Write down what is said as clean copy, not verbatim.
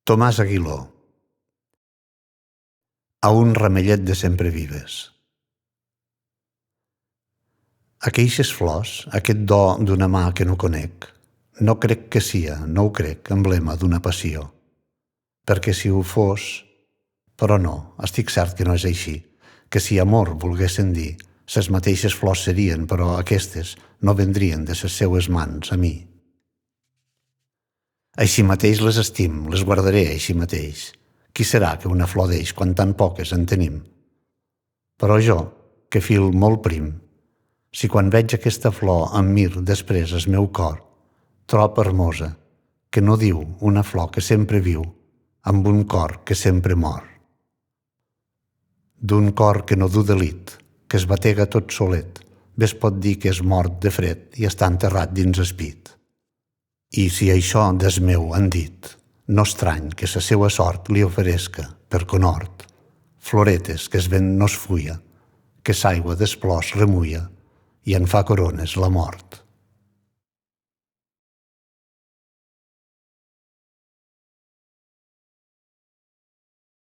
Tomàs Aguiló. A un ramellet de semprevives. Aqueixes flors, aquest do d'una mà que no conec, no crec que sia, no ho crec, emblema d'una passió. Perquè si ho fos, però no, estic cert que no és així, que si amor volguessin dir, ses mateixes flors serien, però aquestes no vendrien de ses seues mans a mi. Així mateix les estim, les guardaré així mateix. Qui serà que una flor deix quan tan poques en tenim? Però jo, que fil molt prim, si quan veig aquesta flor em mir després el meu cor, trob hermosa, que no diu una flor que sempre viu, amb un cor que sempre mor. D'un cor que no du delit, que es batega tot solet, bé es pot dir que és mort de fred i està enterrat dins el pit. I si això des meu han dit, no estrany que sa seua sort li oferesca, per conhort, floretes que es vent no es fuia, que s'aigua des plors remulla i en fa corones la mort.